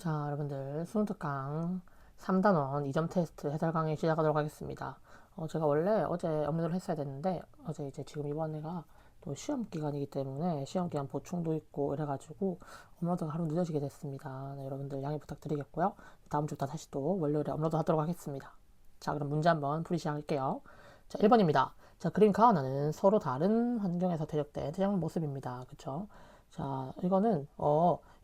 자, 여러분들 수능 특강 3단원 2점 테스트 해설 강의 시작하도록 하겠습니다. 제가 원래 어제 업로드를 했어야 됐는데 어제 이제 지금 이번에가 또 시험 기간이기 때문에 시험 기간 보충도 있고 이래가지고 업로드가 하루 늦어지게 됐습니다. 네, 여러분들 양해 부탁드리겠고요. 다음 주부터 다시 또 월요일에 업로드 하도록 하겠습니다. 자, 그럼 문제 한번 풀이 시작할게요. 자, 1번입니다. 자, 그림 가하나는 서로 다른 환경에서 퇴적된 퇴적물 모습입니다. 그쵸? 자, 이거는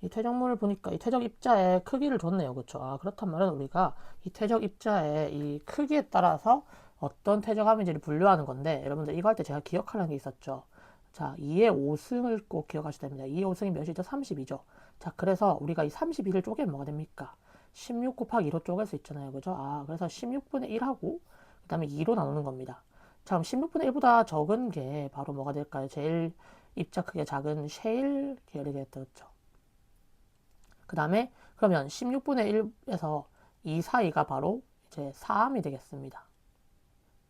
이 퇴적물을 보니까 이 퇴적 입자의 크기를 줬네요. 그쵸? 아, 그렇단 말은 우리가 이 퇴적 입자의 이 크기에 따라서 어떤 퇴적함인지를 분류하는 건데, 여러분들 이거 할 때 제가 기억하라는 게 있었죠. 자, 2의 5승을 꼭 기억하셔야 됩니다. 2의 5승이 몇이죠? 32죠. 자, 그래서 우리가 이 32를 쪼개면 뭐가 됩니까? 16 곱하기 2로 쪼갤 수 있잖아요. 그죠? 아, 그래서 16분의 1하고, 그 다음에 2로 나누는 겁니다. 자, 그럼 16분의 1보다 적은 게 바로 뭐가 될까요? 제일 입자 크기가 작은 셰일 계열이 되겠다. 그죠? 그 다음에 그러면 16분의 1에서 2 사이가 바로 이제 4암이 되겠습니다.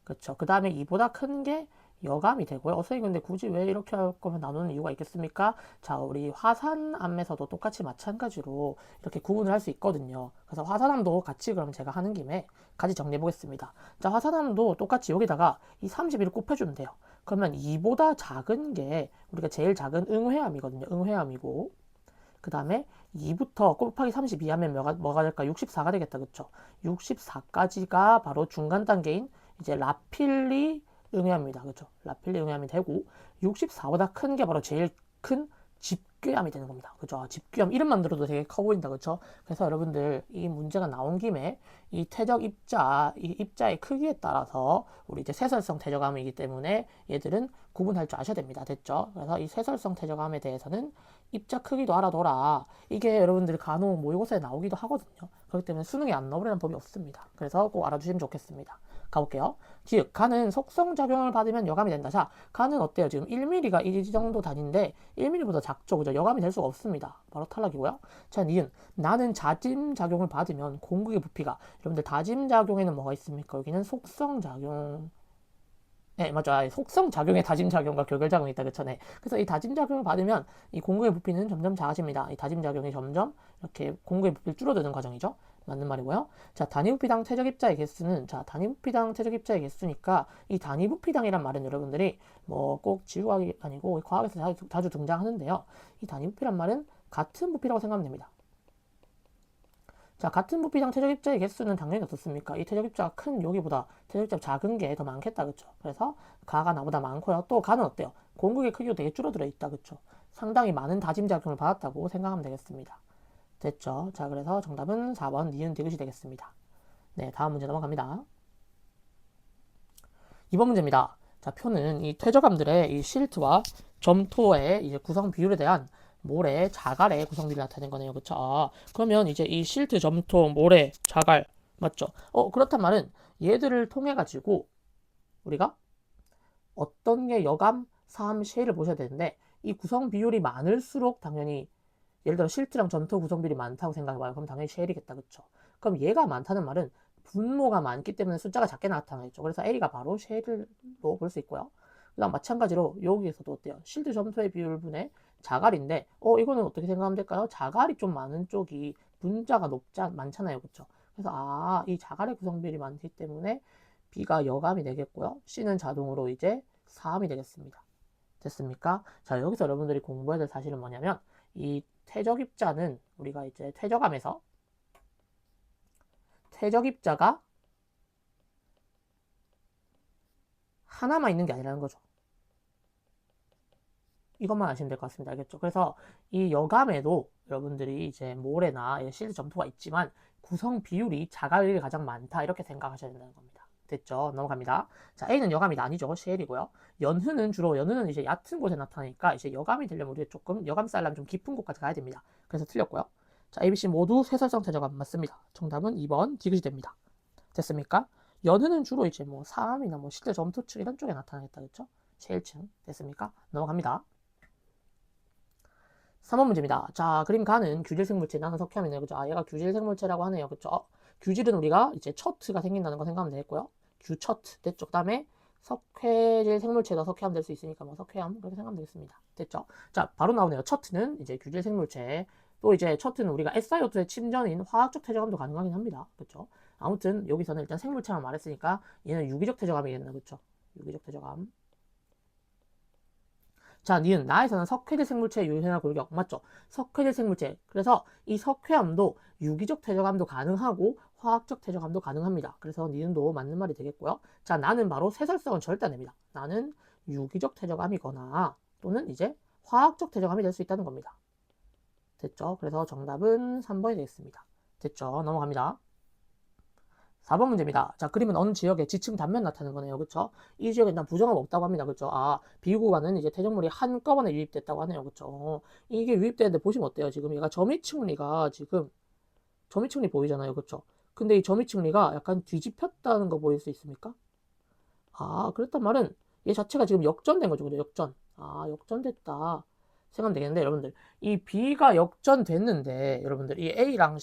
그렇죠. 그 다음에 2보다 큰 게 여감이 되고요. 선생님 근데 굳이 왜 이렇게 할 거면 나누는 이유가 있겠습니까? 자, 우리 화산암에서도 똑같이 마찬가지로 이렇게 구분을 할 수 있거든요. 그래서 화산암도 같이 그럼 제가 하는 김에 같이 정리해 보겠습니다. 자, 화산암도 똑같이 여기다가 이 31을 곱해주면 돼요. 그러면 2보다 작은 게 우리가 제일 작은 응회암이거든요. 응회암이고 그 다음에 2부터 곱하기 32 하면 뭐가 될까? 64가 되겠다. 그쵸? 64까지가 바로 중간 단계인 이제 라필리 응애암입니다. 그쵸? 라필리 응애암이 되고 64보다 큰 게 바로 제일 큰 집괴암이 되는 겁니다. 그죠? 집괴암 이름만 들어도 되게 커 보인다. 그쵸? 그래서 여러분들 이 문제가 나온 김에 이 퇴적 입자, 이 입자의 크기에 따라서 우리 이제 세설성 퇴적암이기 때문에 얘들은 구분할 줄 아셔야 됩니다. 됐죠? 그래서 이 세설성 퇴적암에 대해서는 입자 크기도 알아둬라. 이게 여러분들이 간혹 모의고사에 나오기도 하거든요. 그렇기 때문에 수능에 안 나오려는 법이 없습니다. 그래서 꼭 알아두시면 좋겠습니다. 가볼게요. 기역, 간은 속성작용을 받으면 여감이 된다. 자, 간은 어때요? 지금 1mm가 이 정도 단위인데 1mm보다 작죠. 그죠? 여감이 될 수가 없습니다. 바로 탈락이고요. 자, 니은, 나는 자짐작용을 받으면 공극의 부피가, 여러분들 다짐작용에는 뭐가 있습니까? 여기는 속성작용, 네, 맞죠. 속성작용에 다짐작용과 결결작용이 있다. 그쵸? 네. 그래서 이 다짐작용을 받으면 이 공구의 부피는 점점 작아집니다. 이 다짐작용이 점점 이렇게 공구의 부피를 줄어드는 과정이죠. 맞는 말이고요. 자, 단위부피당 퇴적입자의 개수는, 자, 단위부피당 퇴적입자의 개수니까 이 단위부피당이란 말은 여러분들이 뭐 꼭 지구과학이 아니고 과학에서 자주 등장하는데요. 이 단위부피란 말은 같은 부피라고 생각하면 됩니다. 자, 같은 부피당 퇴적입자의 개수는 당연히 어떻습니까? 이 퇴적입자가 큰 여기보다 퇴적입자가 작은 게 더 많겠다, 그쵸? 그래서 가가 나보다 많고요. 또 가는 어때요? 공극의 크기도 되게 줄어들어 있다, 그쵸? 상당히 많은 다짐작용을 받았다고 생각하면 되겠습니다. 됐죠? 자, 그래서 정답은 4번 니은 디귿이 되겠습니다. 네, 다음 문제 넘어갑니다. 2번 문제입니다. 자, 표는 이 퇴적암들의 이 실트와 점토의 이제 구성 비율에 대한 모래, 자갈의 구성비를 나타낸 거네요. 그쵸? 아, 그러면 이제 이 실트, 점토, 모래, 자갈, 맞죠? 그렇단 말은 얘들을 통해 가지고 우리가 어떤 게 여감, 사암, 쉐를 보셔야 되는데 이 구성 비율이 많을수록 당연히 예를 들어 실트랑 점토 구성 비율이 많다고 생각해봐요. 그럼 당연히 쉐일이겠다. 그쵸? 그럼 얘가 많다는 말은 분모가 많기 때문에 숫자가 작게 나타나겠죠. 그래서 L이가 바로 쉐일로 볼 수 있고요. 그 다음 마찬가지로 여기에서도 어때요? 실드 점토의 비율분의 자갈인데 이거는 어떻게 생각하면 될까요? 자갈이 좀 많은 쪽이 분자가 많잖아요. 그쵸? 그래서 이 자갈의 구성 비율이 많기 때문에 B가 여감이 되겠고요. C는 자동으로 이제 4암이 되겠습니다. 됐습니까? 자, 여기서 여러분들이 공부해야 될 사실은 뭐냐면 이 퇴적입자는 우리가 이제 퇴적함에서 퇴적입자가 하나만 있는 게 아니라는 거죠. 이것만 아시면 될 것 같습니다. 알겠죠? 그래서 이 여감에도 여러분들이 이제 모래나 실드 점토가 있지만 구성 비율이 자갈이 가장 많다 이렇게 생각하셔야 된다는 겁니다. 됐죠? 넘어갑니다. 자, A는 여감이 아니죠. CL이고요. 연훈은 이제 얕은 곳에 나타나니까 이제 여감이 되려면 우리가 조금 여감 쌓려면 좀 깊은 곳까지 가야 됩니다. 그래서 틀렸고요. 자, A, B, C 모두 쇠설성 퇴적암 맞습니다. 정답은 2번 디귿이 됩니다. 됐습니까? 연훈은 주로 이제 뭐 사암이나 뭐 실제 점토층 이런 쪽에 나타나겠다. 그렇죠? 셰일층 됐습니까? 넘어갑니다. 3번 문제입니다. 자, 그림 가는 규질 생물체 나는 석회암이네요. 그죠? 얘가 규질 생물체라고 하네요. 그죠? 규질은 우리가 이제 처트가 생긴다는 거 생각하면 되겠고요. 규처트 됐죠? 그 다음에 석회질 생물체가 석회암 될 수 있으니까 뭐 석회암 그렇게 생각하면 되겠습니다. 됐죠? 자, 바로 나오네요. 처트는 이제 규질 생물체 또 이제 첫은 우리가 SiO2의 침전인 화학적 퇴적암도 가능하긴 합니다. 그쵸? 아무튼 여기서는 일단 생물체만 말했으니까 얘는 유기적 퇴적암이겠네. 그쵸? 유기적 퇴적암. 자, 니은 나에서는 석회질 생물체 유해나 골격 맞죠? 석회질 생물체. 그래서 이 석회암도 유기적 퇴적암도 가능하고 화학적 퇴적암도 가능합니다. 그래서 니은도 맞는 말이 되겠고요. 자, 나는 바로 세설성은 절대 안 됩니다. 나는 유기적 퇴적암이거나 또는 이제 화학적 퇴적암이 될 수 있다는 겁니다. 됐죠? 그래서 정답은 3번이 되겠습니다. 됐죠? 넘어갑니다. 4번 문제입니다. 자, 그림은 어느 지역에 지층 단면 나타나는 거네요. 그쵸? 이 지역에 일단 부정함 없다고 합니다. 그쵸? 아, 비구간은 이제 퇴적물이 한꺼번에 유입됐다고 하네요. 그쵸? 이게 유입되는데 보시면 어때요? 지금 얘가 점이층리가 지금 점이층리 보이잖아요. 그쵸? 근데 이 점이층리가 약간 뒤집혔다는 거 보일 수 있습니까? 아, 그랬단 말은 얘 자체가 지금 역전된 거죠. 그죠? 역전. 아, 역전됐다. 생각하면 되겠는데, 여러분들. 이 B가 역전됐는데, 여러분들, 이 A랑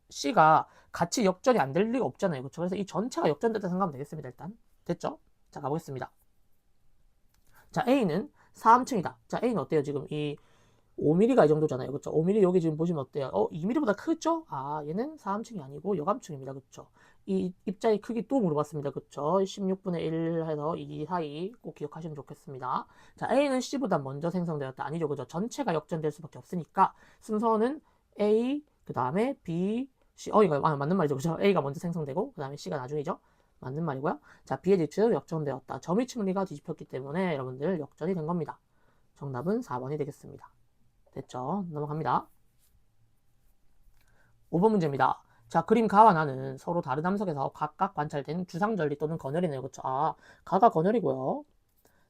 C가 같이 역전이 안 될 리가 없잖아요. 그렇죠? 그래서 이 전체가 역전됐다 생각하면 되겠습니다. 일단. 됐죠? 자, 가보겠습니다. 자, A는 4함층이다. 자, A는 어때요? 지금 이 5mm가 이 정도잖아요. 그쵸? 5mm 여기 지금 보시면 어때요? 2mm보다 크죠? 아, 얘는 4함층이 아니고 여감층입니다. 그쵸? 이 입자의 크기 또 물어봤습니다. 그쵸? 16분의 1 해서 2 사이 꼭 기억하시면 좋겠습니다. 자, A는 C보다 먼저 생성되었다. 아니죠. 그죠? 전체가 역전될 수밖에 없으니까 순서는 A, 그 다음에 B, C. 이거 맞는 말이죠. 그죠? A가 먼저 생성되고, 그 다음에 C가 나중이죠. 맞는 말이고요. 자, B의 지층 역전되었다. 점이층리가 뒤집혔기 때문에 여러분들 역전이 된 겁니다. 정답은 4번이 되겠습니다. 됐죠? 넘어갑니다. 5번 문제입니다. 자, 그림 가와 나는 서로 다른 함석에서 각각 관찰된 주상절리 또는 건열이네요. 그쵸? 아, 가가 건열이고요.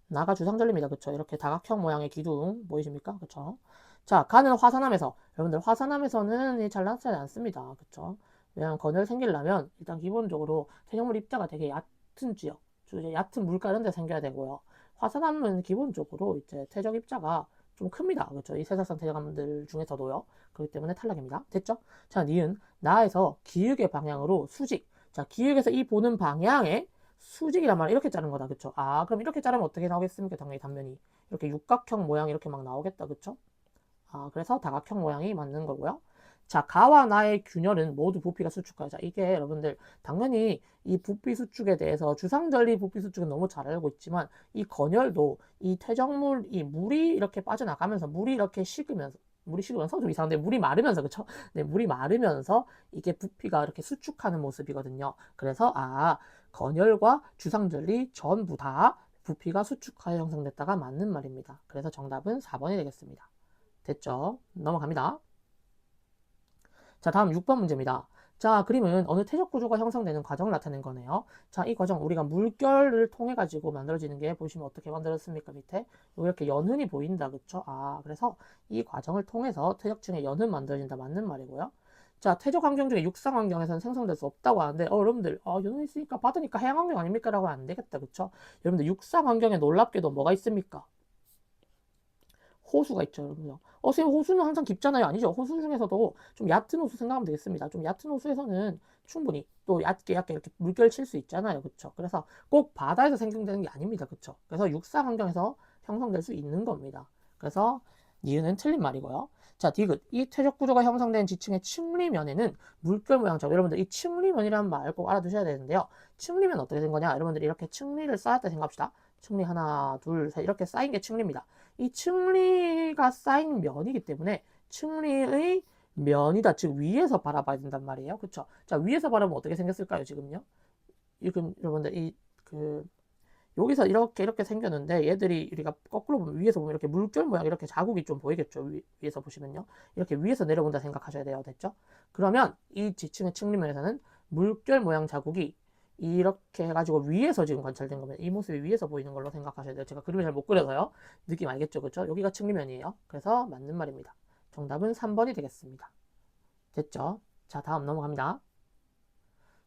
나가 주상절리입니다. 그쵸? 이렇게 다각형 모양의 기둥 보이십니까? 그쵸? 자, 가는 화산암에서 여러분들 화산암에서는 잘 나타나지 않습니다. 그쵸? 왜냐면 건열 생기려면 일단 기본적으로 퇴적물 입자가 되게 얕은 지역, 이제 얕은 물가 이런 데 생겨야 되고요. 화산암은 기본적으로 이제 퇴적 입자가 좀 큽니다. 그렇죠? 이 세사성 퇴적암들 중에서도요. 그렇기 때문에 탈락입니다. 됐죠? 자, 니은 나에서 기역의 방향으로 수직. 자, 기역에서 이 보는 방향에 수직이란 말 이렇게 자른 거다. 그쵸? 아, 그럼 이렇게 자르면 어떻게 나오겠습니까? 당연히 단면이. 이렇게 육각형 모양 이렇게 막 나오겠다. 그쵸? 아, 그래서 다각형 모양이 맞는 거고요. 자, 가와 나의 균열은 모두 부피가 수축하죠. 자, 이게 여러분들 당연히 이 부피 수축에 대해서 주상절리 부피 수축은 너무 잘 알고 있지만 이 건열도 이 퇴적물, 이 물이 이렇게 빠져나가면서 물이 이렇게 식으면서 물이 식으면서 좀 이상한데 물이 마르면서 그쵸? 네, 물이 마르면서 이게 부피가 이렇게 수축하는 모습이거든요. 그래서 건열과 주상절리 전부 다 부피가 수축하여 형성됐다가 맞는 말입니다. 그래서 정답은 4번이 되겠습니다. 됐죠? 넘어갑니다. 자, 다음 6번 문제입니다. 자, 그림은 어느 퇴적 구조가 형성되는 과정을 나타낸 거네요. 자, 이 과정 우리가 물결을 통해 가지고 만들어지는 게 보시면 어떻게 만들었습니까? 밑에 이렇게 연흔이 보인다. 그쵸? 아, 그래서 이 과정을 통해서 퇴적층에 연흔 만들어진다. 맞는 말이고요. 자, 퇴적 환경 중에 육상 환경에서는 생성될 수 없다고 하는데, 여러분들, 연흔 있으니까 받으니까 해양 환경 아닙니까? 라고 하면 안 되겠다. 그쵸? 여러분들, 육상 환경에 놀랍게도 뭐가 있습니까? 호수가 있죠, 여러분요. 선생님, 호수는 항상 깊잖아요. 아니죠. 호수 중에서도 좀 얕은 호수 생각하면 되겠습니다. 좀 얕은 호수에서는 충분히 또 얕게 이렇게 물결 칠 수 있잖아요. 그쵸? 그래서 꼭 바다에서 생성되는 게 아닙니다. 그쵸? 그래서 육상 환경에서 형성될 수 있는 겁니다. 그래서 니은은 틀린 말이고요. 자, 디귿. 이 퇴적 구조가 형성된 지층의 층리면에는 물결 모양처럼 여러분들 이 층리면이라는 말 꼭 알아두셔야 되는데요. 층리면 어떻게 된 거냐? 여러분들 이렇게 층리를 쌓았다 생각합시다. 층리 하나, 둘, 셋 이렇게 쌓인 게 층리입니다. 이 층리가 쌓인 면이기 때문에 층리의 면이다. 즉 위에서 바라봐야 된단 말이에요. 그쵸? 자, 위에서 바라보면 어떻게 생겼을까요, 지금요? 지금 여러분들 여기서 이렇게 생겼는데 얘들이 우리가 거꾸로 보면 위에서 보면 이렇게 물결 모양 이렇게 자국이 좀 보이겠죠. 위에서 보시면요. 이렇게 위에서 내려온다 생각하셔야 돼요. 됐죠? 그러면 이 지층의 층리면에서는 물결 모양 자국이 이렇게 해가지고 위에서 지금 관찰된 겁니다. 이 모습이 위에서 보이는 걸로 생각하셔야 돼요. 제가 그림을 잘 못 그려서요. 느낌 알겠죠? 그렇죠? 여기가 층리면이에요. 그래서 맞는 말입니다. 정답은 3번이 되겠습니다. 됐죠? 자, 다음 넘어갑니다.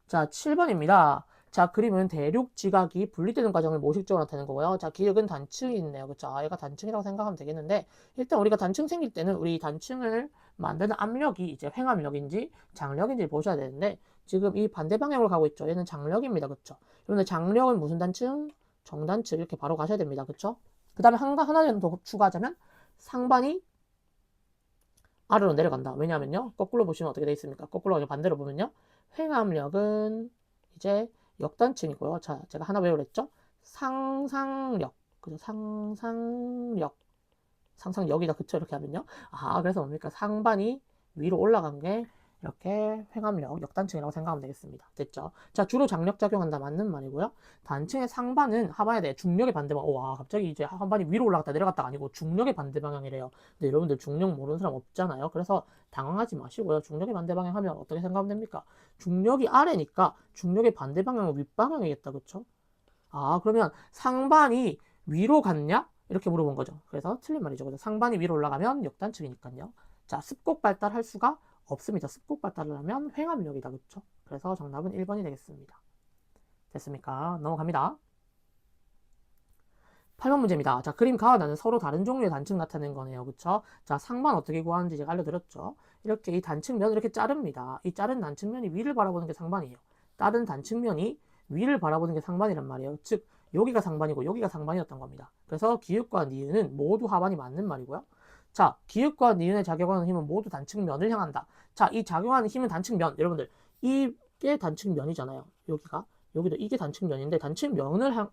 자, 7번입니다. 자, 그림은 대륙 지각이 분리되는 과정을 모식적으로 나타내는 거고요. 자, 기역은 단층이 있네요. 그쵸? 얘가 단층이라고 생각하면 되겠는데, 일단 우리가 단층 생길 때는 우리 단층을 만드는 압력이 이제 횡압력인지 장력인지 보셔야 되는데, 지금 이 반대 방향으로 가고 있죠. 얘는 장력입니다. 그쵸? 그런데 장력은 무슨 단층? 정단층. 이렇게 바로 가셔야 됩니다. 그쵸? 그 다음에 하나 더 추가하자면, 상반이 아래로 내려간다. 왜냐하면요. 거꾸로 보시면 어떻게 돼 있습니까? 거꾸로 반대로 보면요. 횡압력은 이제 역단층이고요. 자, 제가 하나 외우랬죠? 상상력. 그죠? 상상력. 상상력이다. 그쵸? 이렇게 하면요. 아, 그래서 뭡니까? 상반이 위로 올라간 게 이렇게 횡압력, 역단층이라고 생각하면 되겠습니다. 됐죠? 자, 주로 장력 작용한다. 맞는 말이고요. 단층의 상반은 하반에 대해 중력의 반대 방향. 와, 갑자기 이제 하반이 위로 올라갔다 내려갔다가 아니고 중력의 반대 방향이래요. 근데 여러분들 중력 모르는 사람 없잖아요. 그래서 당황하지 마시고요. 중력의 반대 방향 하면 어떻게 생각하면 됩니까? 중력이 아래니까 중력의 반대 방향은 윗방향이겠다. 그쵸? 아, 그러면 상반이 위로 갔냐? 이렇게 물어본 거죠. 그래서 틀린 말이죠. 그래서 상반이 위로 올라가면 역단층이니까요. 자, 습곡 발달할 수가 없습니다. 습곡 발달을 하면 횡압력이다. 그렇죠? 그래서 정답은 1번이 되겠습니다. 됐습니까? 넘어갑니다. 8번 문제입니다. 자, 그림 가와 나는 서로 다른 종류의 단층 나타낸 거네요. 그쵸? 자, 상반 어떻게 구하는지 제가 알려드렸죠. 이렇게 이 단층면 이렇게 자릅니다. 이 자른 단층면이 위를 바라보는 게 상반이에요. 다른 단층면이 위를 바라보는 게 상반이란 말이에요. 즉, 여기가 상반이고 여기가 상반이었던 겁니다. 그래서 기역과 니은은 모두 하반이 맞는 말이고요. 자, 기역과 니은에 작용하는 힘은 모두 단층면을 향한다. 자, 이 작용하는 힘은 단층면. 여러분들, 이게 단층면이잖아요. 여기가. 여기도 이게 단층면인데 단층면을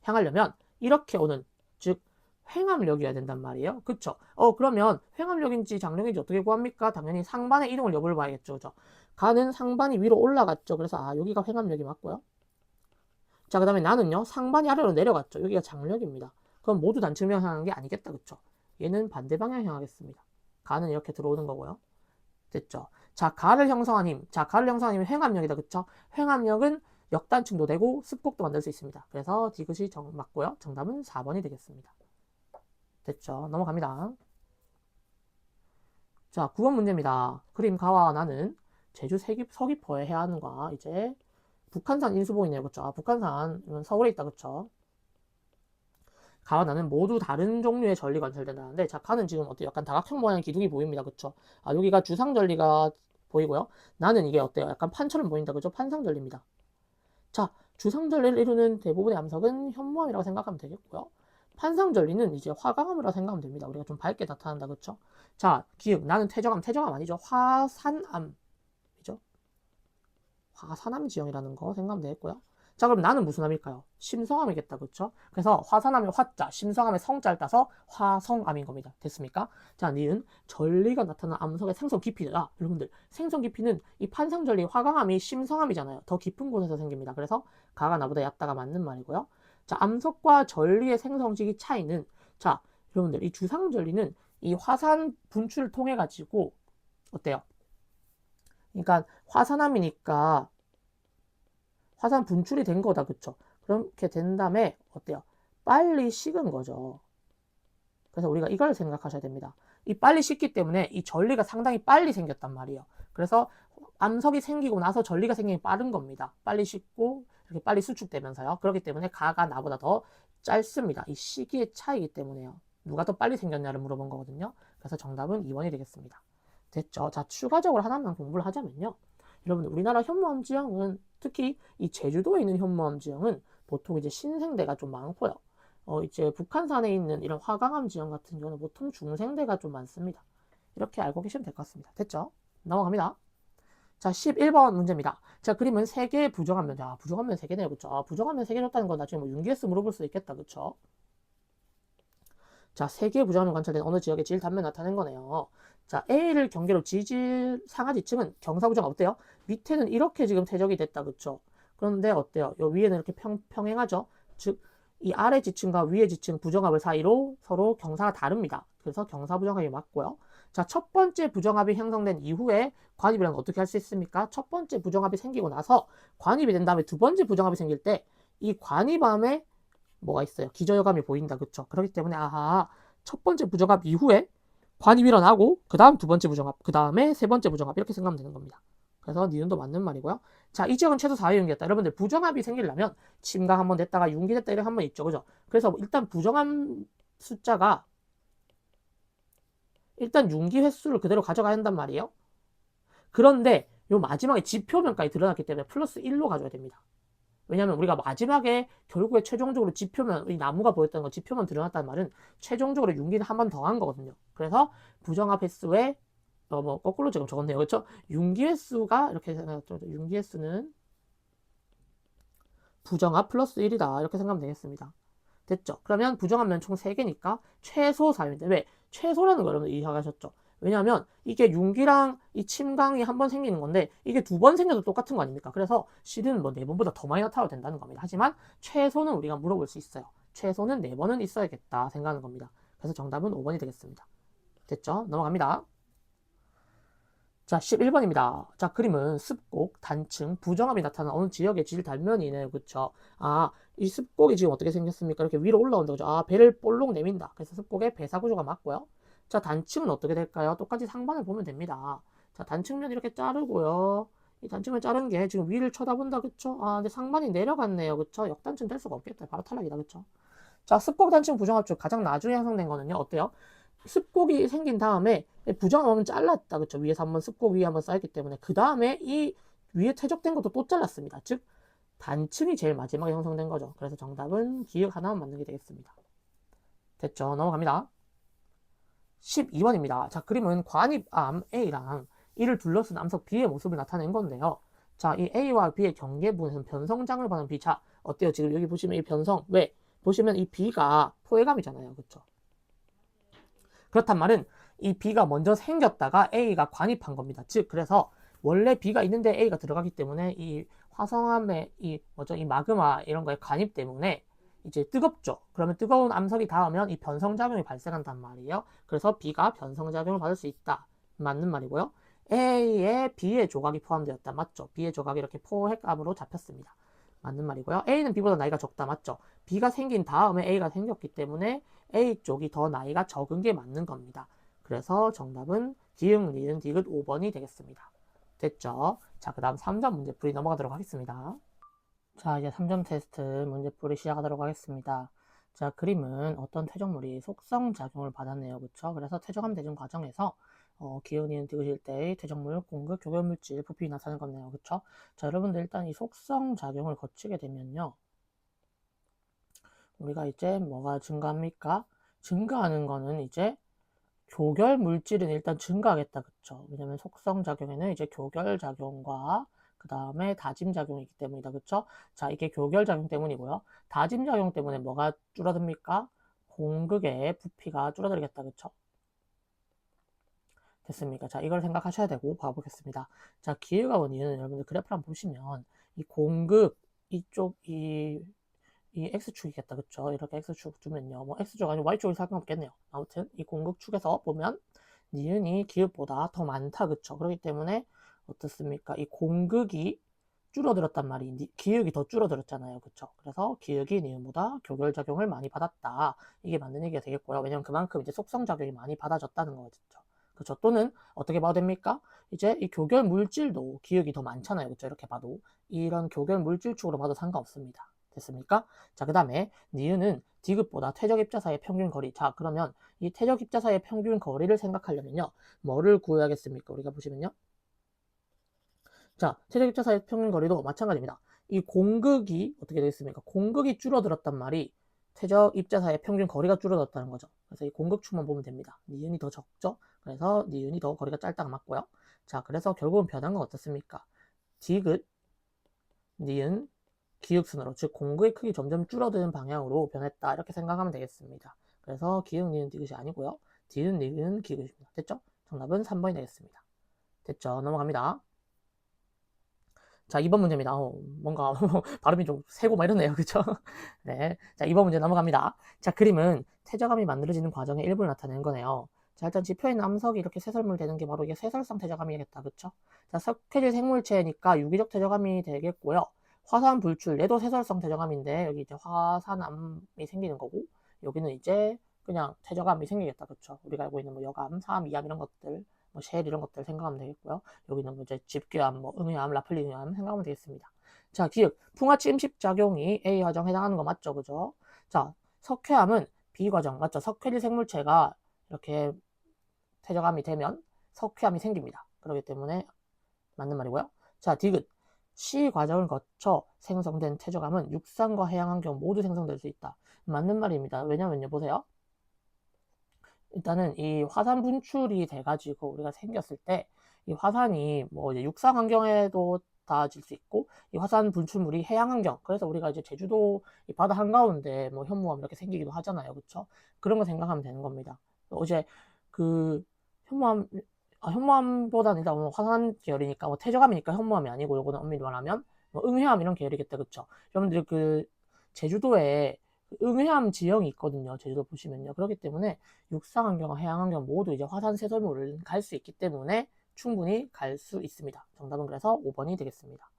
향하려면 이렇게 오는, 즉 횡압력이어야 된단 말이에요. 그쵸? 그러면 횡압력인지 장력인지 어떻게 구합니까? 당연히 상반의 이동을 여부를 봐야겠죠. 그죠? 가는 상반이 위로 올라갔죠. 그래서 여기가 횡압력이 맞고요. 자, 그 다음에 나는요, 상반이 아래로 내려갔죠. 여기가 장력입니다. 그럼 모두 단층면 향하는 게 아니겠다. 그쵸? 얘는 반대 방향 향하겠습니다. 가는 이렇게 들어오는 거고요. 됐죠? 자, 가를 형성한 힘. 자, 가를 형성한 힘은 횡압력이다. 그쵸? 횡압력은 역단층도 되고 습곡도 만들 수 있습니다. 그래서 디귿이 맞고요. 정답은 4번이 되겠습니다. 됐죠? 넘어갑니다. 자, 9번 문제입니다. 그림 가와 나는 제주 서귀포의 해안과 이제 북한산 인수보이네요. 그쵸? 북한산 서울에 있다. 그쵸? 가와 나는 모두 다른 종류의 전리가 관찰된다는데, 자, 가는 지금 어때요? 약간 다각형 모양의 기둥이 보입니다. 그쵸? 여기가 주상전리가 보이고요. 나는 이게 어때요? 약간 판처럼 보인다. 그죠? 판상전리입니다. 자, 주상전리를 이루는 대부분의 암석은 현무암이라고 생각하면 되겠고요. 판상전리는 이제 화강암이라고 생각하면 됩니다. 우리가 좀 밝게 나타난다. 그쵸? 자, 기억, 나는 퇴적암 아니죠? 화산암이죠? 화산암 지형이라는 거 생각하면 되겠고요. 자, 그럼 나는 무슨 암일까요? 심성암이겠다. 그쵸? 그래서 화산암의 화자, 심성암의 성자를 따서 화성암인 겁니다. 됐습니까? 자, 니은 전리가 나타난 암석의 생성 깊이다. 여러분들, 생성 깊이는 이 판상전리 화강암이 심성암이잖아요. 더 깊은 곳에서 생깁니다. 그래서 가가 나보다 얕다가 맞는 말이고요. 자, 암석과 전리의 생성식이 차이는, 자, 여러분들, 이 주상전리는 이 화산 분출을 통해 가지고 어때요? 그러니까 화산암이니까 화산 분출이 된 거다. 그쵸? 그렇게 된 다음에 어때요? 빨리 식은 거죠. 그래서 우리가 이걸 생각하셔야 됩니다. 이 빨리 식기 때문에 이 전리가 상당히 빨리 생겼단 말이에요. 그래서 암석이 생기고 나서 전리가 생기기 빠른 겁니다. 빨리 식고 이렇게 빨리 수축되면서요. 그렇기 때문에 가가 나보다 더 짧습니다. 이 시기의 차이기 때문에요. 누가 더 빨리 생겼냐를 물어본 거거든요. 그래서 정답은 2번이 되겠습니다. 됐죠? 자, 추가적으로 하나만 공부를 하자면요. 여러분, 우리나라 현무암 지형은 특히 이 제주도에 있는 현무암 지형은 보통 이제 신생대가 좀 많고요. 이제 북한산에 있는 이런 화강암 지형 같은 경우는 보통 중생대가 좀 많습니다. 이렇게 알고 계시면 될 것 같습니다. 됐죠? 넘어갑니다. 자, 11번 문제입니다. 자, 그림은 3개의 부정한 면. 자, 부정한 면 3개네요. 그쵸? 부정한 면 3개 줬다는 건 나중에 뭐 윤기에서 물어볼 수 있겠다. 그쵸? 자, 3개의 부정한 면 관찰된 어느 지역의 질 단면 나타낸 거네요. 자, A를 경계로 지질 상하지층은 경사부정 어때요? 밑에는 이렇게 지금 퇴적이 됐다. 그쵸? 그런데 어때요? 요 위에는 이렇게 평행하죠? 즉, 이 아래 지층과 위에 지층 부정합을 사이로 서로 경사가 다릅니다. 그래서 경사부정합이 맞고요. 자, 첫 번째 부정합이 형성된 이후에 관입이란 어떻게 할 수 있습니까? 첫 번째 부정합이 생기고 나서 관입이 된 다음에 두 번째 부정합이 생길 때 이 관입함에 뭐가 있어요? 기저효감이 보인다. 그쵸? 그렇기 때문에 첫 번째 부정합 이후에 관입이 일어나고 그 다음 두 번째 부정합, 그 다음에 세 번째 부정합 이렇게 생각하면 되는 겁니다. 그래서 니은도 맞는 말이고요. 자, 이 지역은 최소 4의 윤기였다. 여러분들 부정합이 생기려면 침강 한번 됐다가 윤기 됐다 이렇게 한번 있죠. 그죠? 그래서 일단 부정합 숫자가 일단 윤기 횟수를 그대로 가져가야 한단 말이에요. 그런데 요 마지막에 지표면까지 드러났기 때문에 플러스 1로 가져야 됩니다. 왜냐하면 우리가 마지막에 결국에 최종적으로 지표면, 이 나무가 보였다는 거 지표면 드러났다는 말은 최종적으로 윤기를 한 번 더 한 거거든요. 그래서 부정합 횟수에 뭐 거꾸로 지금 적었네요. 그렇죠? 융기회수가 이렇게 생각하죠. 융기회수는 부정합 플러스 1이다. 이렇게 생각하면 되겠습니다. 됐죠? 그러면 부정하면 총 3개니까 최소 4인데 왜? 최소라는 거 여러분 이해하셨죠? 왜냐하면 이게 융기랑 이 침강이 한 번 생기는 건데 이게 2번 생겨도 똑같은 거 아닙니까? 그래서 실은 뭐 4번보다 더 많이 나타나도 된다는 겁니다. 하지만 최소는 우리가 물어볼 수 있어요. 최소는 4번은 있어야겠다 생각하는 겁니다. 그래서 정답은 5번이 되겠습니다. 됐죠? 넘어갑니다. 자, 11번입니다. 자, 그림은 습곡, 단층, 부정합이 나타나는 어느 지역의 질 단면이네요. 그쵸? 아, 이 습곡이 지금 어떻게 생겼습니까? 이렇게 위로 올라온다. 그죠? 아, 배를 볼록 내민다. 그래서 습곡의 배사 구조가 맞고요. 자, 단층은 어떻게 될까요? 똑같이 상반을 보면 됩니다. 자, 단층면 이렇게 자르고요. 이 단층면 자른 게 지금 위를 쳐다본다. 그쵸? 아, 근데 상반이 내려갔네요. 그쵸? 역단층 될 수가 없겠다. 바로 탈락이다. 그쵸? 자, 습곡, 단층, 부정합 중 가장 나중에 형성된 거는요. 어때요? 습곡이 생긴 다음에 부정하면 잘랐다. 그쵸? 위에서 한번 습곡 위에 한번 쌓였기 때문에 그 다음에 이 위에 퇴적된 것도 또 잘랐습니다. 즉 단층이 제일 마지막에 형성된 거죠. 그래서 정답은 기역 하나만 맞는 게 되겠습니다. 됐죠? 넘어갑니다. 12번입니다. 자, 그림은 관입암 A랑 이를 둘러쓴 암석 B의 모습을 나타낸 건데요. 자, 이 A와 B의 경계 부분에서는 변성장을 받은 B. 자, 어때요? 지금 여기 보시면 이 변성, 왜? 보시면 이 B가 포획암이잖아요. 그쵸? 그렇단 말은 이 B가 먼저 생겼다가 A가 관입한 겁니다. 즉 그래서 원래 B가 있는데 A가 들어가기 때문에 이 화성암의 이 뭐죠? 이 마그마 이런 거에 관입 때문에 이제 뜨겁죠. 그러면 뜨거운 암석이 닿으면 이 변성작용이 발생한단 말이에요. 그래서 B가 변성작용을 받을 수 있다. 맞는 말이고요. A에 B의 조각이 포함되었다. 맞죠? B의 조각이 이렇게 포획암으로 잡혔습니다. 맞는 말이고요. A는 B보다 나이가 적다. 맞죠? B가 생긴 다음에 A가 생겼기 때문에 A 쪽이 더 나이가 적은 게 맞는 겁니다. 그래서 정답은 기흥, 니은, 디귿 5번이 되겠습니다. 됐죠? 자, 그 다음 3점 문제풀이 넘어가도록 하겠습니다. 자, 이제 3점 테스트 문제풀이 시작하도록 하겠습니다. 자, 그림은 어떤 퇴적물이 속성작용을 받았네요. 그쵸? 그래서 퇴적함 대중 과정에서 기운, 니은, 디귿일 때의 퇴적물, 공급, 교결물질, 부피가 나타나는 거네요. 그쵸? 자, 여러분들 일단 이 속성작용을 거치게 되면요. 우리가 이제 뭐가 증가합니까? 증가하는 거는 이제 교결 물질은 일단 증가하겠다. 그쵸? 왜냐면 속성 작용에는 이제 교결 작용과 그 다음에 다짐 작용이기 때문이다. 그쵸? 자, 이게 교결 작용 때문이고요. 다짐 작용 때문에 뭐가 줄어듭니까? 공극의 부피가 줄어들겠다. 그쵸? 됐습니까? 자, 이걸 생각하셔야 되고 봐보겠습니다. 자, 기회가 원인은 여러분들 그래프를 한번 보시면 이 공극 이쪽 이 X축이겠다. 그쵸? 이렇게 X축 두면요. 뭐 X축 아니고 Y축이 상관없겠네요. 아무튼 이 공극축에서 보면 니은이 기읍보다 더 많다. 그쵸? 그렇기 때문에 어떻습니까? 이 공극이 줄어들었단 말이 기역이 더 줄어들었잖아요. 그쵸? 그래서 기역이 니은보다 교결작용을 많이 받았다. 이게 맞는 얘기가 되겠고요. 왜냐면 그만큼 이제 속성작용이 많이 받아졌다는 거죠. 그쵸? 또는 어떻게 봐도 됩니까? 이제 이 교결 물질도 기역이 더 많잖아요. 그쵸? 이렇게 봐도 이런 교결 물질축으로 봐도 상관없습니다. 됐습니까? 자, 그 다음에 니은은 디귿보다 퇴적 입자사의 평균 거리. 자, 그러면 이 퇴적 입자사의 평균 거리를 생각하려면요. 뭐를 구해야겠습니까? 우리가 보시면요. 자, 퇴적 입자사의 평균 거리도 마찬가지입니다. 이 공극이 어떻게 되겠습니까? 공극이 줄어들었단 말이 퇴적 입자사의 평균 거리가 줄어들었다는 거죠. 그래서 이 공극축만 보면 됩니다. 니은이 더 적죠? 그래서 니은이 더 거리가 짧다가 맞고요. 자, 그래서 결국은 변한 건 어떻습니까? 디귿, 니은, 기역순으로, 즉 공구의 크기 점점 줄어드는 방향으로 변했다. 이렇게 생각하면 되겠습니다. 그래서 기역, 니은, 디귿이 아니고요. 디귿, 니은, 기역입니다. 됐죠? 정답은 3번이 되겠습니다. 됐죠? 넘어갑니다. 자, 2번 문제입니다. 뭔가 발음이 좀 세고 막 이러네요. 그쵸? 네. 자, 2번 문제 넘어갑니다. 자, 그림은 퇴적암이 만들어지는 과정의 일부를 나타내는 거네요. 자, 일단 지표에 있는 암석이 이렇게 쇄설물 되는 게 바로 이게 쇄설성 퇴적암이겠다. 그쵸? 자, 석회질 생물체니까 유기적 퇴적암이 되겠고요. 화산 불출, 얘도 쇄설성 퇴적암인데 여기 이제 화산암이 생기는 거고 여기는 이제 그냥 퇴적암이 생기겠다. 그쵸? 우리가 알고 있는 뭐 여암, 사암, 이암 이런 것들 뭐 쉘 이런 것들 생각하면 되겠고요. 여기는 뭐 이제 집괴암, 뭐 응유암, 라플링암 생각하면 되겠습니다. 자, 기억. 풍화치 임식작용이 A 과정 해당하는 거 맞죠? 그죠? 자, 석회암은 B 과정 맞죠? 석회질 생물체가 이렇게 퇴적암이 되면 석회암이 생깁니다. 그렇기 때문에 맞는 말이고요. 자, 디귿. C 과정을 거쳐 생성된 퇴적암은 육상과 해양 환경 모두 생성될 수 있다. 맞는 말입니다. 왜냐면요, 보세요. 일단은 이 화산 분출이 돼가지고 우리가 생겼을 때 이 화산이 뭐 이제 육상 환경에도 닿아질 수 있고 이 화산 분출물이 해양 환경, 그래서 우리가 이제 제주도 이 바다 한가운데 뭐 현무암 이렇게 생기기도 하잖아요. 그쵸? 그런 거 생각하면 되는 겁니다. 어제 그 현무암, 현무암보다는 일단 뭐 화산 계열이니까 뭐 태저암이니까 현무암이 아니고 요거는 엄밀히 말하면 뭐 응해암 이런 계열이겠다. 그쵸? 여러분들 그 제주도에 응해암 지형이 있거든요. 제주도 보시면요. 그렇기 때문에 육상 환경과 해양 환경 모두 이제 화산 세설물을 갈 수 있기 때문에 충분히 갈 수 있습니다. 정답은 그래서 5번이 되겠습니다.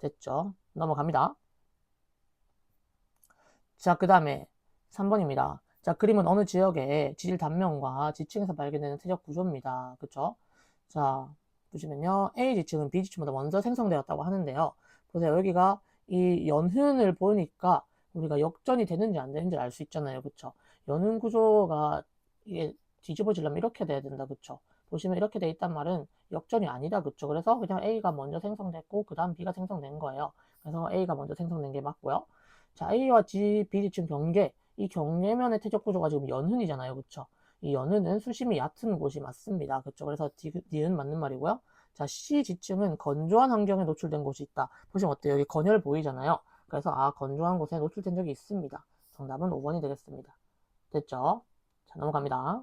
됐죠? 넘어갑니다. 자, 그 다음에 3번입니다. 자, 그림은 어느 지역의 지질 단면과 지층에서 발견되는 퇴적 구조입니다. 그쵸? 자, 보시면요. A 지층은 B 지층보다 먼저 생성되었다고 하는데요. 보세요. 여기가 이 연흔을 보니까 우리가 역전이 되는지 안 되는지 알 수 있잖아요. 그쵸? 연흔 구조가 이게 뒤집어지려면 이렇게 돼야 된다. 그쵸? 보시면 이렇게 돼 있단 말은 역전이 아니다. 그쵸? 그래서 그냥 A가 먼저 생성됐고 그 다음 B가 생성된 거예요. 그래서 A가 먼저 생성된 게 맞고요. 자, A와 B 지층 경계, 이 경계면의 퇴적 구조가 지금 연흔이잖아요. 그쵸? 이 연흔은 수심이 얕은 곳이 맞습니다. 그쵸? 그래서 니은 맞는 말이고요. 자, C 지층은 건조한 환경에 노출된 곳이 있다. 보시면 어때요? 여기 건열 보이잖아요. 그래서 건조한 곳에 노출된 적이 있습니다. 정답은 5번이 되겠습니다. 됐죠? 자, 넘어갑니다.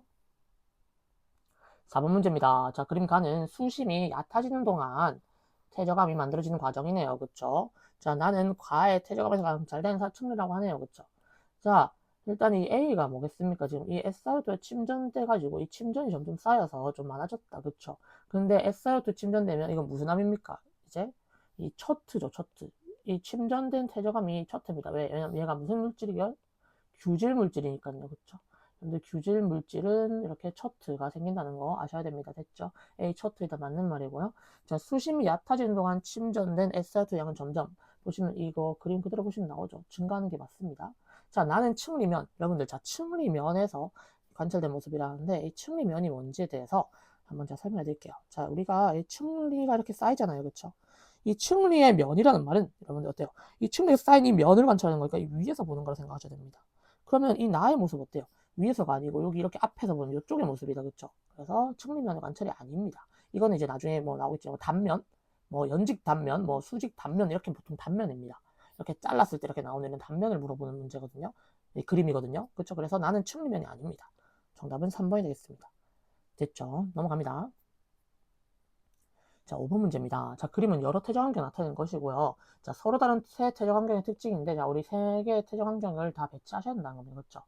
4번 문제입니다. 자, 그림 가는 수심이 얕아지는 동안 퇴적암이 만들어지는 과정이네요. 그쵸? 자, 나는 과의 퇴적암에서 가장 잘 되는 사춘기라고 하네요. 그쵸? 자, 일단 이 A가 뭐겠습니까? 지금 이 SiO2에 침전돼가지고 이 침전이 점점 쌓여서 좀 많아졌다. 그쵸? 근데 SiO2 침전되면 이건 무슨 암입니까? 이제 이 초트죠, 초트. 이 침전된 퇴적암이 초트입니다. 왜? 왜냐면 얘가 무슨 물질이요? 규질 물질이니까요. 그쵸? 근데 규질 물질은 이렇게 초트가 생긴다는 거 아셔야 됩니다. 됐죠? A 초트이다 맞는 말이고요. 자, 수심이 얕아지는 동안 침전된 SiO2 양은 점점 보시면 이거 그림 그대로 보시면 나오죠. 증가하는 게 맞습니다. 자, 나는 층리면 여러분들 자 층리면에서 관찰된 모습이라는데 이 층리면이 뭔지에 대해서 한번 제가 설명해 드릴게요. 자, 우리가 이 층리가 이렇게 쌓이잖아요. 그쵸? 이 층리의 면이라는 말은 여러분들 어때요? 이 층리에 쌓인 이 면을 관찰하는 거니까 이 위에서 보는 거라 생각하셔야 됩니다. 그러면 이 나의 모습 어때요? 위에서가 아니고 여기 이렇게 앞에서 보면 이쪽의 모습이다. 그쵸? 그래서 측면의 관찰이 아닙니다. 이거는 이제 나중에 뭐 나오겠죠. 뭐 단면, 뭐 연직 단면, 뭐 수직 단면 이렇게 보통 단면입니다. 이렇게 잘랐을 때 이렇게 나오는 단면을 물어보는 문제거든요. 그림이거든요. 그쵸? 그래서 나는 측면이 아닙니다. 정답은 3번이 되겠습니다. 됐죠? 넘어갑니다. 자, 5번 문제입니다. 자, 그림은 여러 퇴적 환경이 나타내는 것이고요. 자, 서로 다른 세 퇴적 환경의 특징인데, 자, 우리 세 개의 퇴적 환경을 다 배치하셔야 된다는 겁니다. 그렇죠?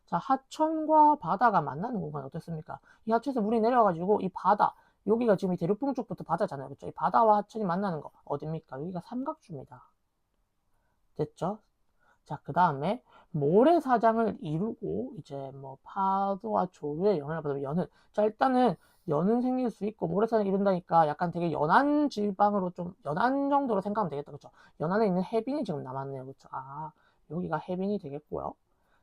자, 하천과 바다가 만나는 공간이 어떻습니까? 이 하천에서 물이 내려가지고 이 바다, 여기가 지금 이 대륙 쪽부터 바다잖아요. 그렇죠? 이 바다와 하천이 만나는 거 어딥니까? 여기가 삼각주입니다. 됐죠? 자, 그 다음에 모래사장을 이루고 이제 뭐 파도와 조류의 영향을 받으면 연은. 자, 일단은 연은 생길 수 있고 모래사장을 이룬다니까 약간 되게 연안 지방으로 좀 연안 정도로 생각하면 되겠다. 그쵸? 연안에 있는 해빈이 지금 남았네요. 그쵸? 여기가 해빈이 되겠고요.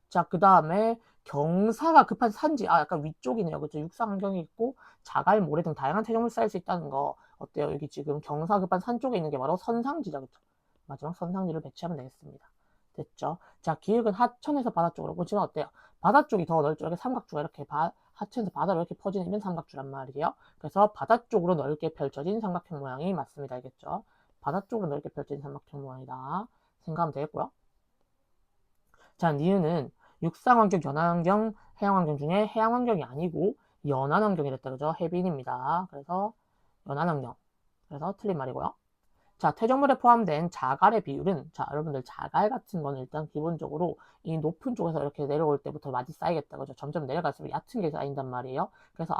자, 그 다음에 경사가 급한 산지, 약간 위쪽이네요. 그쵸? 육상 환경이 있고 자갈, 모래 등 다양한 퇴적물 쌓일 수 있다는 거 어때요? 여기 지금 경사 급한 산 쪽에 있는 게 바로 선상지죠. 그쵸? 마지막 선상지를 배치하면 되겠습니다. 됐죠? 자, 기획은 하천에서 바다 쪽으로 보시면 어때요? 바다 쪽이 더 넓죠? 이렇게 삼각주가 이렇게 하천에서 바다로 이렇게 퍼지는 삼각주란 말이에요. 그래서 바다 쪽으로 넓게 펼쳐진 삼각형 모양이 맞습니다. 알겠죠? 바다 쪽으로 넓게 펼쳐진 삼각형 모양이다. 생각하면 되겠고요. 자, 니은은 육상환경, 연안환경, 해양환경 중에 해양환경이 아니고 연안환경이랬다. 그죠? 해빈입니다. 그래서 연안환경. 그래서 틀린 말이고요. 자, 퇴적물에 포함된 자갈의 비율은, 자, 여러분들 자갈 같은 거는 일단 기본적으로 이 높은 쪽에서 이렇게 내려올 때부터 많이 쌓이겠다. 그죠? 점점 내려갈수록 얕은 게 쌓인단 말이에요. 그래서,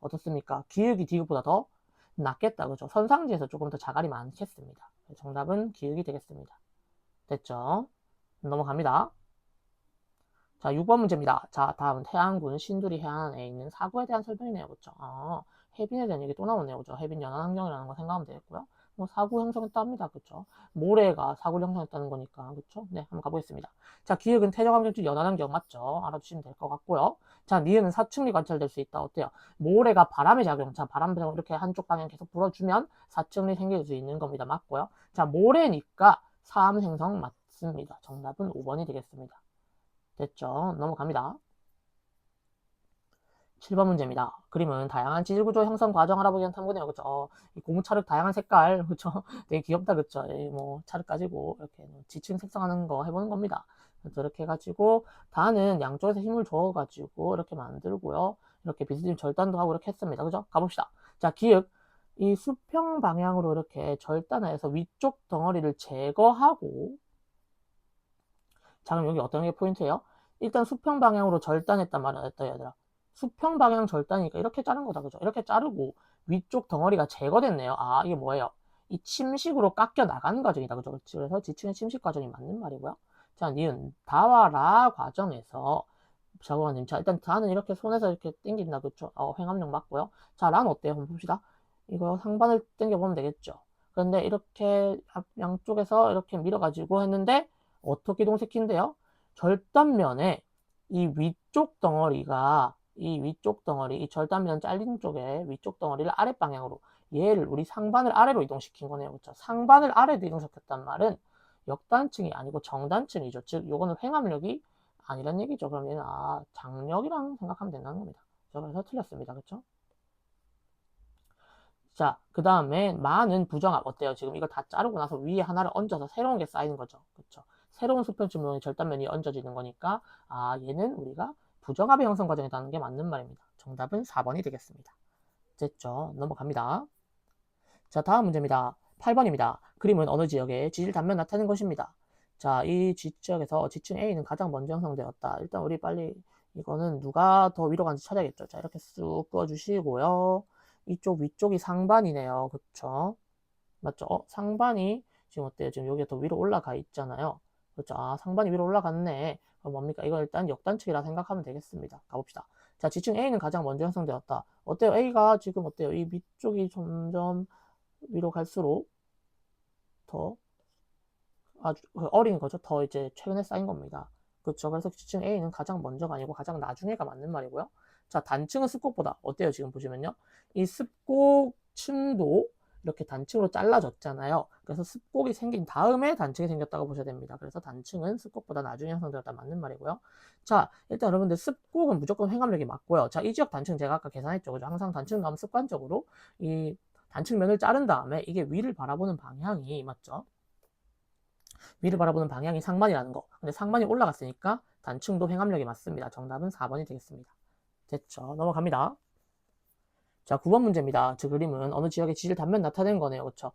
어떻습니까? 기역이 디귿보다 더 낫겠다. 그죠? 선상지에서 조금 더 자갈이 많겠습니다. 정답은 기역이 되겠습니다. 됐죠? 넘어갑니다. 자, 6번 문제입니다. 자, 다음은 태안군 신두리 해안에 있는 사구에 대한 설명이네요. 그죠? 해빈에 대한 얘기 또 나오네요. 그죠? 해빈 연안 환경이라는 거 생각하면 되겠고요. 뭐 사구 형성했다 합니다. 그쵸? 모래가 사구를 형성했다는 거니까. 그쵸? 네, 한번 가보겠습니다. 자, 기역은 태적환경중 연안환경 맞죠? 알아두시면 될 것 같고요. 자, 니은은 사층리 관찰될 수 있다. 어때요? 모래가 바람의 작용. 자, 바람 배경 이렇게 한쪽 방향 계속 불어주면 사층리 생길 수 있는 겁니다. 맞고요. 자, 모래니까 사암 생성 맞습니다. 정답은 5번이 되겠습니다. 됐죠? 넘어갑니다. 7번 문제입니다. 그림은 다양한 지질 구조 형성 과정 알아보기 위한 탐구네요. 그쵸? 이 고무차륵 다양한 색깔, 그쵸? 되게 귀엽다, 그쵸? 뭐, 차륵 가지고 이렇게 지층 색상하는 거 해보는 겁니다. 그래서 이렇게 해가지고, 다는 양쪽에서 힘을 줘가지고, 이렇게 만들고요. 이렇게 비스듬히 절단도 하고 이렇게 했습니다. 그죠? 가봅시다. 자, 기역. 이 수평 방향으로 이렇게 절단을 해서 위쪽 덩어리를 제거하고, 자, 그럼 여기 어떤 게 포인트예요? 일단 수평 방향으로 절단했단 말은 했다, 얘들아. 수평 방향 절단이니까 이렇게 자른 거다, 그죠? 이렇게 자르고 위쪽 덩어리가 제거됐네요. 아, 이게 뭐예요? 이 침식으로 깎여 나가는 과정이다, 그죠? 그래서 지층의 침식 과정이 맞는 말이고요. 자, 니은 다와라 과정에서 자고관님, 자, 일단 다는 이렇게 손에서 이렇게 당긴다, 그죠? 횡압력 맞고요. 자, 란 어때요? 한번 봅시다. 이거 상반을 당겨보면 되겠죠? 그런데 이렇게 양쪽에서 이렇게 밀어가지고 했는데 어떻게 이동시킨대요? 절단면에 이 위쪽 덩어리가 이 위쪽 덩어리, 이 절단면 잘린 쪽에 위쪽 덩어리를 아랫 방향으로 얘를 우리 상반을 아래로 이동시킨 거네요. 그렇죠? 상반을 아래로 이동시켰단 말은 역단층이 아니고 정단층이죠. 즉 요거는 횡압력이 아니란 얘기죠. 그럼 얘는 장력이랑 생각하면 된다는 겁니다. 그래서 틀렸습니다. 그렇죠? 자, 그 다음에 많은 부정압 어때요? 지금 이거 다 자르고 나서 위에 하나를 얹어서 새로운 게 쌓이는 거죠. 그렇죠? 새로운 수평지면이 절단면이 얹어지는 거니까 얘는 우리가 부정압의 형성 과정이라는 게 맞는 말입니다. 정답은 4번이 되겠습니다. 됐죠? 넘어갑니다. 자, 다음 문제입니다. 8번입니다. 그림은 어느 지역에 지질 단면 나타낸 것입니다. 자, 이 지역에서 지층 A는 가장 먼저 형성되었다. 일단 우리 빨리 이거는 누가 더 위로 간지 찾아야겠죠. 자, 이렇게 쑥 그어주시고요. 이쪽 위쪽이 상반이네요. 그쵸? 맞죠? 상반이 지금 어때요? 지금 여기가 더 위로 올라가 있잖아요. 그렇죠? 상반이 위로 올라갔네. 그럼 뭡니까? 이거 일단 역단측이라 생각하면 되겠습니다. 가봅시다. 자, 지층 A는 가장 먼저 형성되었다. 어때요? A가 지금 어때요? 이 밑쪽이 점점 위로 갈수록 더 아주 어린 거죠. 더 이제 최근에 쌓인 겁니다. 그렇죠. 그래서 지층 A는 가장 먼저가 아니고 가장 나중에가 맞는 말이고요. 자, 단층은 습곡보다 어때요? 지금 보시면요. 이 습곡층도 이렇게 단층으로 잘라졌잖아요. 그래서 습곡이 생긴 다음에 단층이 생겼다고 보셔야 됩니다. 그래서 단층은 습곡보다 나중에 형성되었다 맞는 말이고요. 자, 일단 여러분들 습곡은 무조건 횡압력이 맞고요. 자, 이 지역 단층 제가 아까 계산했죠. 그죠? 항상 단층 나오면 습관적으로 이 단층면을 자른 다음에 이게 위를 바라보는 방향이 맞죠? 위를 바라보는 방향이 상반이라는 거. 근데 상반이 올라갔으니까 단층도 횡압력이 맞습니다. 정답은 4번이 되겠습니다. 됐죠? 넘어갑니다. 자, 9번 문제입니다. 저 그림은 어느 지역의 지질 단면 나타낸 거네요. 그쵸?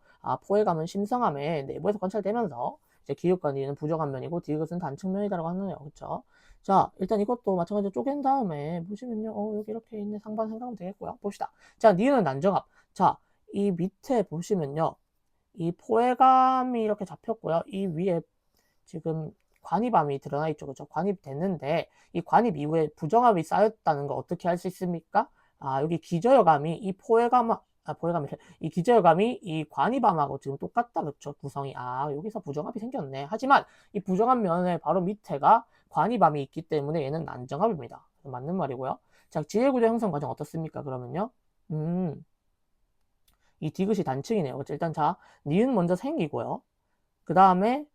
포획암은 심성암의 내부에서 관찰되면서 이제 기역과 니은 부정암면이고 디귿은 단층면이다라고 하네요. 그쵸? 자, 일단 이것도 마찬가지로 쪼갠 다음에 보시면요. 여기 이렇게 있는 상반 생각하면 되겠고요. 봅시다. 자, 니은은 난정압. 자, 이 밑에 보시면요. 이 포획암이 이렇게 잡혔고요. 이 위에 지금 관입암이 드러나 있죠. 그죠? 관입 됐는데 이 관입 이후에 부정압이 쌓였다는 거 어떻게 할 수 있습니까? 여기 기저혈감이 이 포획암 포획암이 이 기저혈감이 이 관입암하고 지금 똑같다. 그렇죠? 구성이 여기서 부정압이 생겼네. 하지만 이 부정압 면의 바로 밑에가 관입암이 있기 때문에 얘는 난정압입니다. 맞는 말이고요. 자, 지혜구조 형성 과정 어떻습니까? 그러면요. 이 디귿이 단층이네요. 그렇죠? 일단 자, 니은 먼저 생기고요. 그 다음에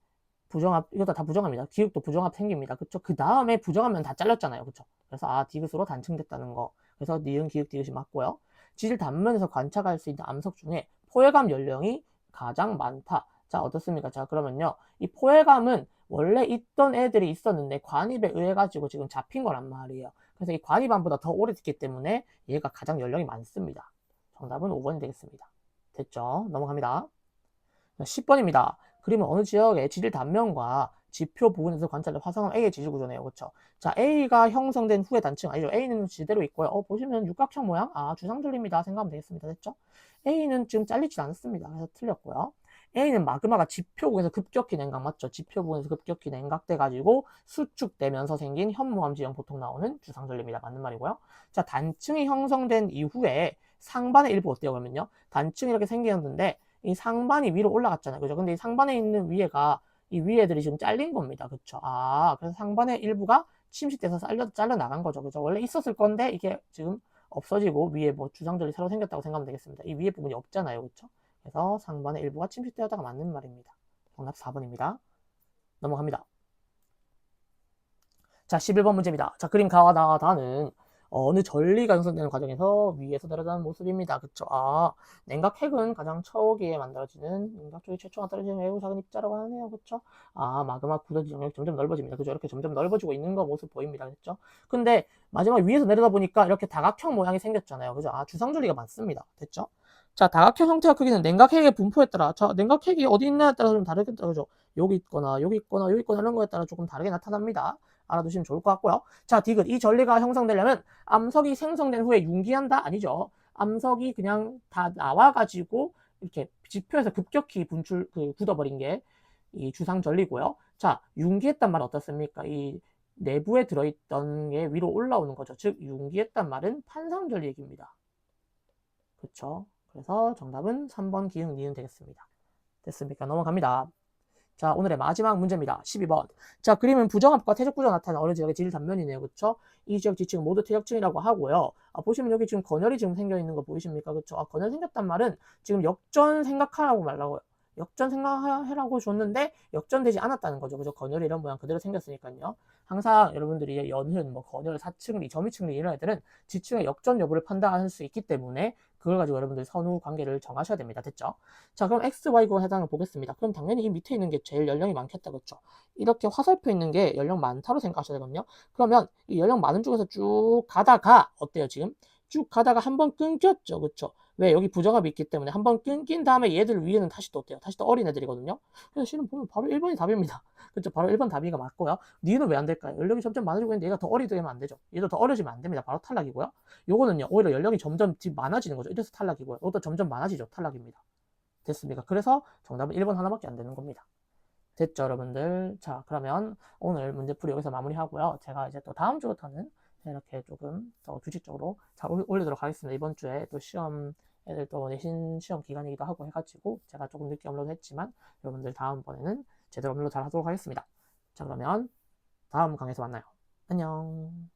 부정합, 이거 다 부정합니다. 기역도 부정합 생깁니다. 그쵸? 그 다음에 부정하면 다 잘렸잖아요. 그쵸? 그래서 디귿으로 단층됐다는 거. 그래서 니은, 기역, 디귿이 맞고요. 지질 단면에서 관찰할 수 있는 암석 중에 포획암 연령이 가장 많다. 자, 어떻습니까? 자, 그러면요. 이 포획암은 원래 있던 애들이 있었는데 관입에 의해 가지고 지금 잡힌 거란 말이에요. 그래서 이 관입암보다 더 오래됐기 때문에 얘가 가장 연령이 많습니다. 정답은 5번이 되겠습니다. 됐죠? 넘어갑니다. 10번입니다. 그림은 어느 지역의 지질 단면과 지표 부분에서 관찰된 화성암 A의 지질 구조네요. 그렇죠? 자, A가 형성된 후의 단층 아니죠? A는 지대로 있고요. 보시면 육각형 모양? 주상절입니다. 생각하면 되겠습니다. 됐죠? A는 지금 잘리지 않습니다. 그래서 틀렸고요. A는 마그마가 지표 부분에서 급격히 냉각 맞죠? 지표 부분에서 급격히 냉각돼 가지고 수축되면서 생긴 현무암 지형 보통 나오는 주상절입니다. 맞는 말이고요. 자, 단층이 형성된 이후에 상반의 일부 어때요? 그러면요. 단층이 이렇게 생겼는데 이 상반이 위로 올라갔잖아요. 그죠? 근데 이 상반에 있는 위에가 이 위에들이 지금 잘린 겁니다. 그쵸? 그래서 상반의 일부가 침식돼서 잘려 나간 거죠. 그죠? 원래 있었을 건데 이게 지금 없어지고 위에 뭐 주상절이 새로 생겼다고 생각하면 되겠습니다. 이 위에 부분이 없잖아요. 그쵸? 그래서 상반의 일부가 침식되었다가 맞는 말입니다. 정답 4번입니다. 넘어갑니다. 자, 11번 문제입니다. 자, 그림 가와 다는 어느 전리가 형성되는 과정에서 위에서 내려가는 모습입니다. 그쵸? 아, 냉각핵은 가장 초기에 만들어지는 냉각 쪽이 최초가 떨어지는 매우 작은 입자라고 하네요. 그쵸? 아, 마그마 굳어지 영역이 점점 넓어집니다. 그죠? 이렇게 점점 넓어지고 있는 거 모습 보입니다. 그쵸? 근데 마지막 위에서 내려다 보니까 이렇게 다각형 모양이 생겼잖아요. 그죠? 아, 주상절리가 많습니다. 됐죠? 자, 다각형 형태와 크기는 냉각핵의 분포에 따라, 자, 냉각핵이 어디 있냐에 따라 좀 다르겠다. 그죠? 여기 있거나, 여기 있거나, 여기 있거나 이런 거에 따라 조금 다르게 나타납니다. 알아두시면 좋을 것 같고요. 자, 디귿. 이 전리가 형성되려면 암석이 생성된 후에 융기한다? 아니죠. 암석이 그냥 다 나와가지고 이렇게 지표에서 급격히 굳어버린 게 이 주상 전리고요. 자, 융기했단 말은 어떻습니까? 이 내부에 들어있던 게 위로 올라오는 거죠. 즉, 융기했단 말은 판상전리 얘기입니다. 그렇죠? 그래서 정답은 3번 기흥 니은 되겠습니다. 됐습니까? 넘어갑니다. 자, 오늘의 마지막 문제입니다. 12번. 자, 그림은 부정합과 태적구조가 나타나는 어느 지역의 질 단면이네요. 그쵸? 이 지역 지층은 모두 태적층이라고 하고요. 아, 보시면 여기 지금 건열이 지금 생겨 있는 거 보이십니까? 그쵸? 아, 건열 생겼단 말은 지금 역전 생각하라고 말라고요. 역전 생각하라고 줬는데 역전되지 않았다는 거죠. 그죠? 건열이 이런 모양 그대로 생겼으니까요. 항상 여러분들이 연흔, 뭐 건열, 사층리, 점유층리 이런 애들은 지층의 역전 여부를 판단할 수 있기 때문에 그걸 가지고 여러분들 선후 관계를 정하셔야 됩니다. 됐죠? 자, 그럼 X, Y 구간 해당을 보겠습니다. 그럼 당연히 이 밑에 있는 게 제일 연령이 많겠다. 그렇죠? 이렇게 화살표 있는 게 연령 많다로 생각하셔야 되거든요. 그러면 이 연령 많은 쪽에서 쭉 가다가 어때요, 지금? 쭉 가다가 한번 끊겼죠. 그렇죠? 왜? 여기 부정합이 있기 때문에 한번 끊긴 다음에 얘들 위에는 다시 또 어때요? 다시 또 어린 애들이거든요. 그래서 실은 보면 바로 1번이 답입니다. 그렇죠? 바로 1번 답이가 맞고요. 니는 왜 안 될까요? 연령이 점점 많아지고 있는데 얘가 더 어리되면 안 되죠. 얘도 더 어려지면 안 됩니다. 바로 탈락이고요. 요거는요, 오히려 연령이 점점 많아지는 거죠. 이래서 탈락이고요. 이것도 점점 많아지죠. 탈락입니다. 됐습니까? 그래서 정답은 1번 하나밖에 안 되는 겁니다. 됐죠, 여러분들? 자, 그러면 오늘 문제풀이 여기서 마무리하고요. 제가 이제 또 다음 주부터는 이렇게 조금 더 규칙적으로 잘 올리도록 하겠습니다. 이번 주에 또 시험, 애들 또 내신 시험 기간이기도 하고 해가지고 제가 조금 늦게 업로드 했지만 여러분들 다음번에는 제대로 업로드 잘 하도록 하겠습니다. 자, 그러면 다음 강에서 만나요. 안녕.